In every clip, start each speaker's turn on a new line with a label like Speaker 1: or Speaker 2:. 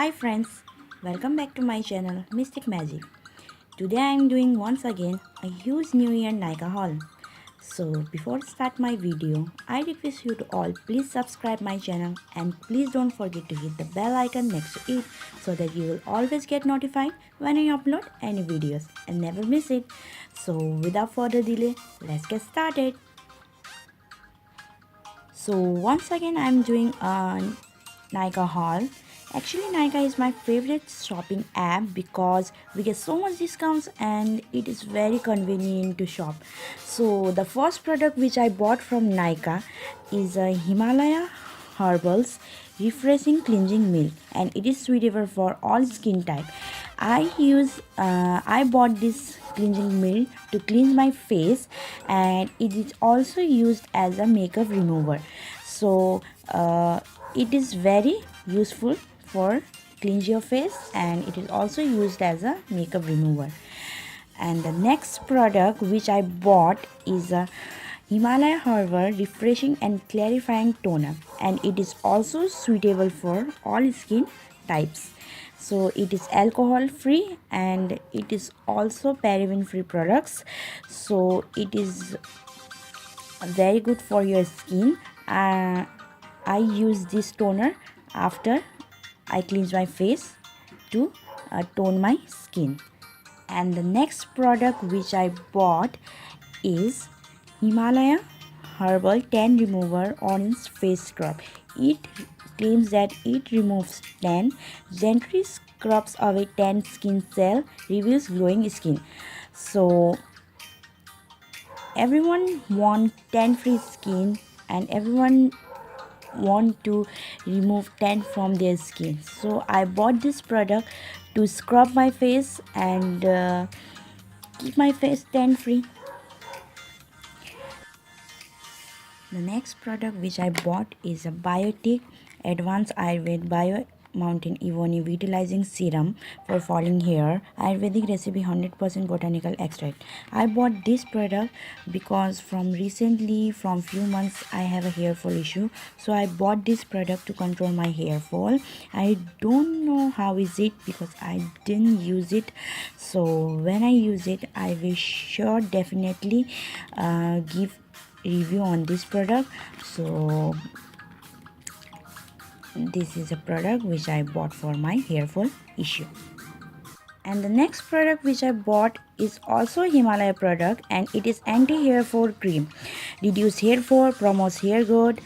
Speaker 1: Hi friends, welcome back to my channel Mystic Magic. Today I am doing once again a huge New Year NYKAA haul. So before I start my video, I request you to all please subscribe my channel and please don't forget to hit the bell icon next to it so that you will always get notified when I upload any videos and never miss it. So without further delay, let's get started. So once again I am doing a NYKAA haul. Actually, NYKAA is my favorite shopping app because we get so much discounts and it is very convenient to shop. So the first product which I bought from NYKAA is a Himalaya Herbals Refreshing Cleansing Milk, and it is suitable for all skin type. I bought this cleansing milk to cleanse my face, and it is also used as a makeup remover. So it is very useful for cleanse your face, and it is also used as a makeup remover. And the next product which I bought is a Himalaya Herbal Refreshing and Clarifying Toner, and it is also suitable for all skin types. So it is alcohol free and it is also paraben free products, so it is very good for your skin. I use this toner after I cleanse my face to tone my skin. And the next product which I bought is Himalaya Herbal Tan Remover Orange Face Scrub. It claims that it removes tan, gently scrubs away tan skin cell, reveals glowing skin. So everyone want tan free skin and everyone want to remove tan from their skin. So I bought this product to scrub my face and keep my face tan free. The next product which I bought is a Biotic Advanced Ayurved Bio Mountain Evony Vitalizing Serum for falling hair. Ayurvedic recipe 100% botanical extract. I bought this product because from few months I have a hair fall issue. So I bought this product to control my hair fall. I don't know how is it because I didn't use it. So when I use it, I will sure definitely give review on this product. So this is a product which I bought for my hair fall issue. And the next product which I bought is also a Himalaya product, and it is anti-hair fall cream. Reduce hair fall, promotes hair growth.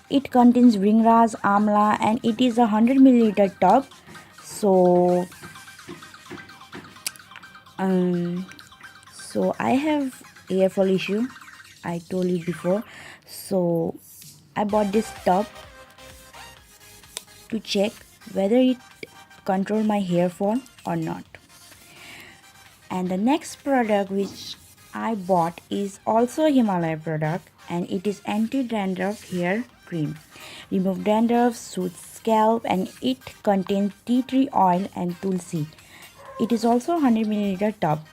Speaker 1: It contains bhringraj, amla, and it is a 100 milliliter tub. So I have hair fall issue, I told you before. So I bought this tub to check whether it control my hair fall or not. And the next product which I bought is also a Himalaya product, and it is anti-dandruff hair cream. Remove dandruff, soothes scalp, and it contains tea tree oil and tulsi. It is also 100 milliliter tub,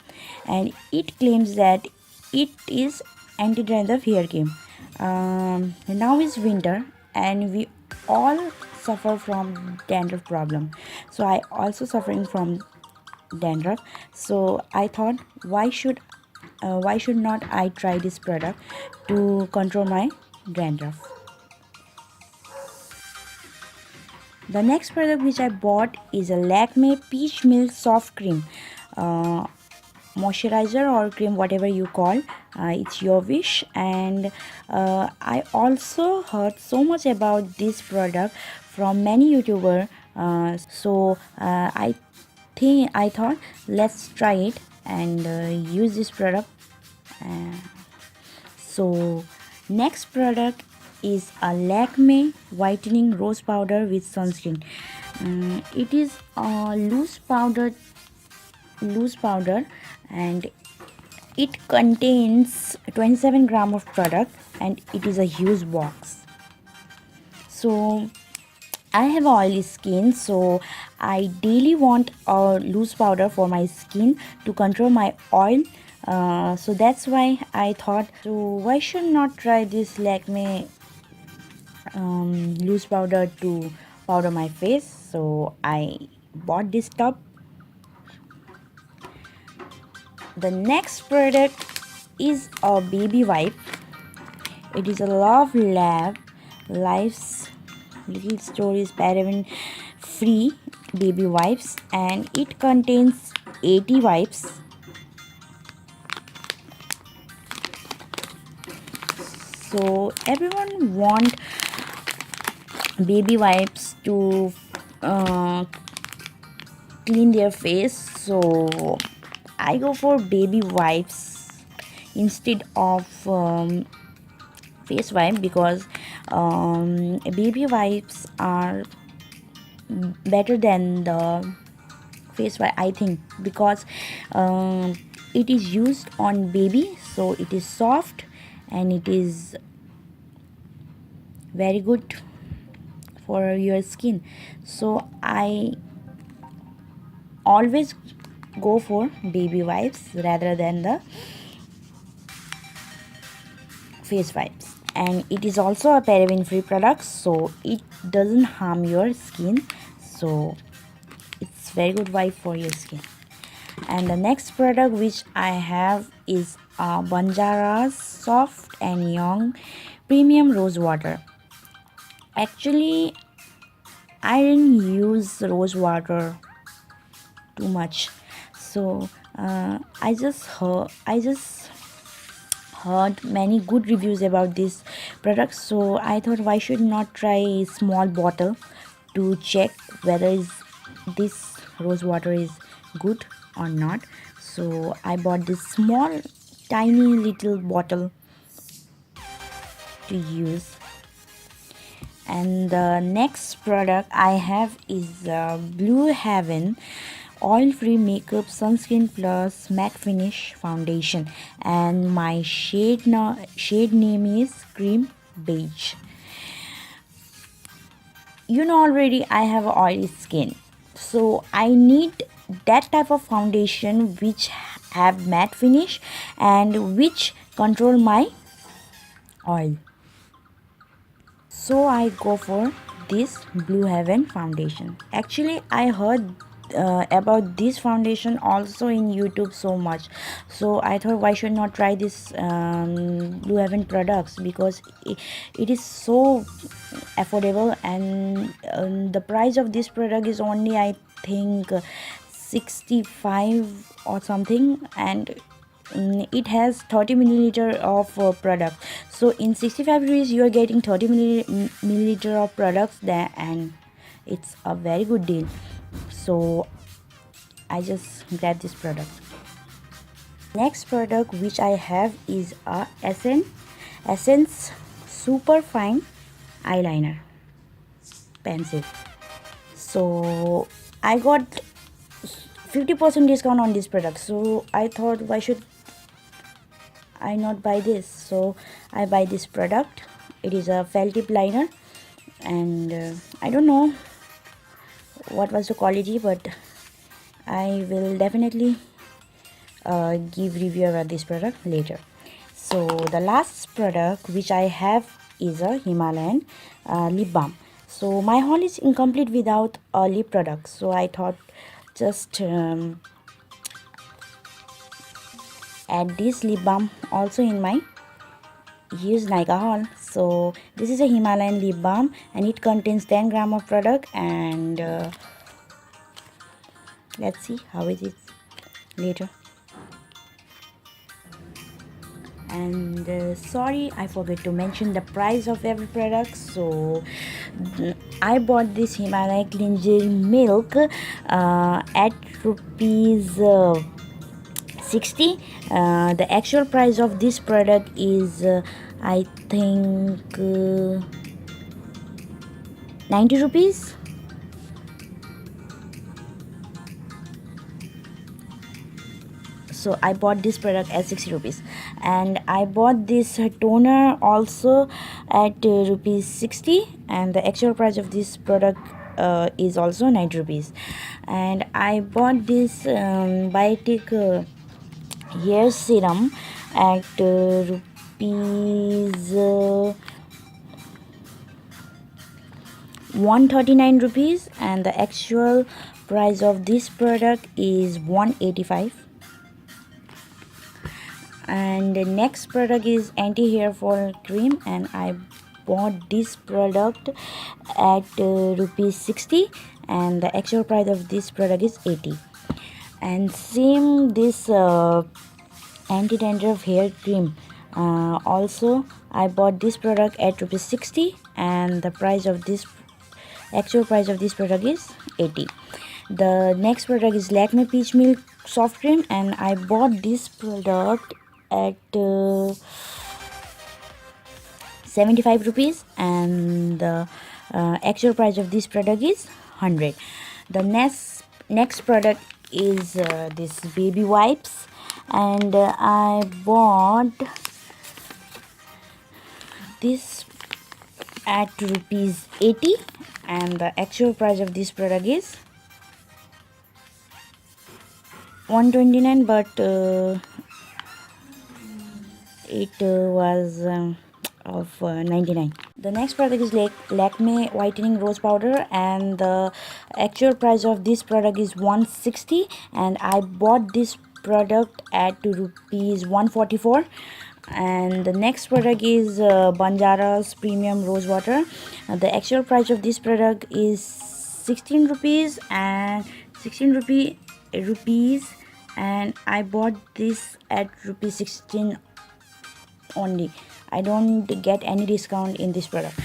Speaker 1: and it claims that it is anti-dandruff hair cream. Now is winter and we all suffer from dandruff problem. So I also suffering from dandruff. So I thought why should not I try this product to control my dandruff. The next product which I bought is a Lakme Peach Milk Soft Cream. Moisturizer or cream, whatever you call, it's your wish. And I also heard so much about this product from many YouTubers. So I thought let's try it and use this product. So next product is a Lakme Whitening Rose Powder with Sunscreen. It is a loose powder, and it contains 27 gram of product, and it is a huge box. So I have oily skin, so I daily want a loose powder for my skin to control my oil. So that's why I thought, so why should not try this Lakme loose powder to powder my face, so I bought this tub. The next product is a baby wipe. It is a Love Lab Life's Little Stories paraben free baby wipes, and it contains 80 wipes. So everyone want baby wipes to clean their face, so I go for baby wipes instead of face wipe, because baby wipes are better than the face wipe, I think, because it is used on baby, so it is soft and it is very good for your skin. So I always go for baby wipes rather than the face wipes. And it is also a paraben free product, so it doesn't harm your skin, so it's very good wipe for your skin. And the next product which I have is Banjara's Soft and Young Premium Rose Water. Actually, I didn't use rose water too much, so I just heard many good reviews about this product, so I thought why should not try a small bottle to check whether this rose water is good or not. So I bought this small tiny little bottle to use. And the next product I have is Blue Heaven Oil Free Makeup Sunscreen Plus Matte Finish Foundation, and my shade name is Cream Beige. You know already I have oily skin, so I need that type of foundation which have matte finish and which control my oil. So I go for this Blue Heaven foundation. Actually, I heard about this foundation also in YouTube so much, so I thought why should not try this Blue Heaven products, because it is so affordable, and the price of this product is only, I think, 65 or something, and it has 30 milliliter of product. So in 65 rupees you are getting 30 milliliter of products there, and it's a very good deal. So I just grabbed this product. Next product which I have is a Essence Super Fine Eyeliner Pencil. So I got 50% discount on this product, so I thought why should I not buy this. So I buy this product. It is a felt tip liner, and I don't know what was the quality, but I will definitely give review about this product later. So the last product which I have is a Himalayan lip balm. So my haul is incomplete without a lip product, so I thought just add this lip balm also in my use NYKAA Haul. So this is a Himalayan lip balm, and it contains 10 gram of product, and let's see how it is later. And sorry, I forgot to mention the price of every product. So I bought this Himalayan cleanser milk at rupees 60. The actual price of this product is I think 90 rupees. So I bought this product at 60 rupees, and I bought this toner also at rupees 60, and the actual price of this product is also 90 rupees. And I bought this biotic hair serum at rupees 139 rupees, and the actual price of this product is 185. And the next product is anti-hair fall cream, and I bought this product at rupees 60, and the actual price of this product is 80. And same this anti-dandruff hair cream, also I bought this product at rupees 60, and the price of this actual price of this product is 80. The next product is Lakme peach milk soft cream, and I bought this product at 75 rupees, and the actual price of this product is 100. The next product is this baby wipes, and I bought this at rupees 80, and the actual price of this product is 129, but it was of 99. The next product is Lakme whitening rose powder, and the actual price of this product is 160, and I bought this product at rupees 144. And the next product is Banjara's premium rose water. The actual price of this product is 16 rupees, and 16 rupees, and I bought this at rupees 16 only. I don't get any discount in this product.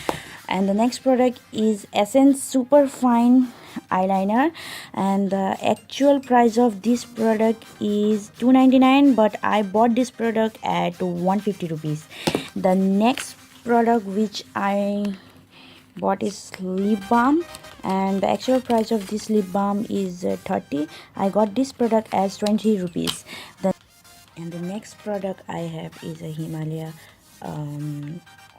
Speaker 1: And the next product is Essence super fine eyeliner, and the actual price of this product is 299, but I bought this product at 150 rupees. The next product which I bought is lip balm, and the actual price of this lip balm is 30. I got this product as 20 rupees. And the next product I have is a Himalaya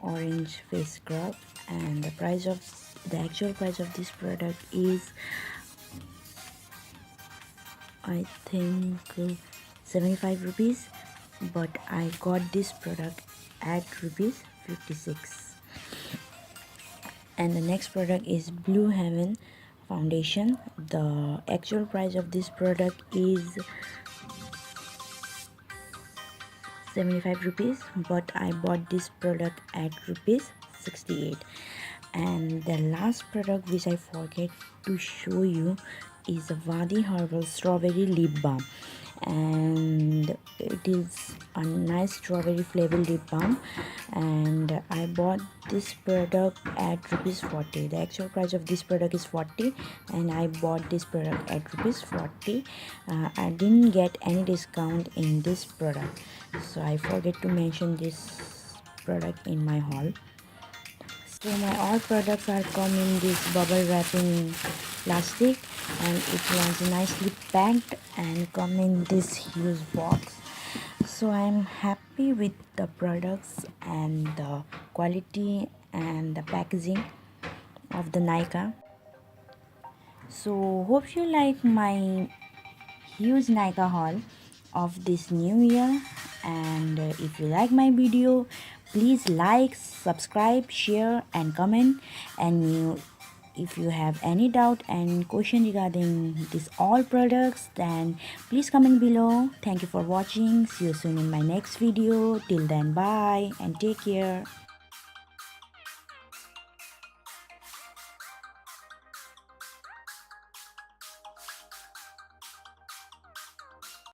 Speaker 1: orange face scrub, and the actual price of this product is, I think, 75 rupees, but I got this product at rupees 56. And the next product is Blue Heaven foundation. The actual price of this product is 75 rupees, but I bought this product at rupees 68. And the last product which I forget to show you is a Vadi Herbal Strawberry Lip Balm, and it is a nice strawberry flavored lip balm, and I bought this product at rupees 40. The actual price of this product is 40, and I bought this product at rupees 40. I didn't get any discount in this product, so I forget to mention this product in my haul. So my all products are come in this bubble wrapping plastic, and it was nicely packed and come in this huge box. So I'm happy with the products and the quality and the packaging of the NYKAA. So hope you like my huge NYKAA haul of this new year, and if you like my video, please like, subscribe, share and comment. And if you have any doubt and question regarding these all products, then please comment below. Thank you for watching. See you soon in my next video. Till then, bye and take care.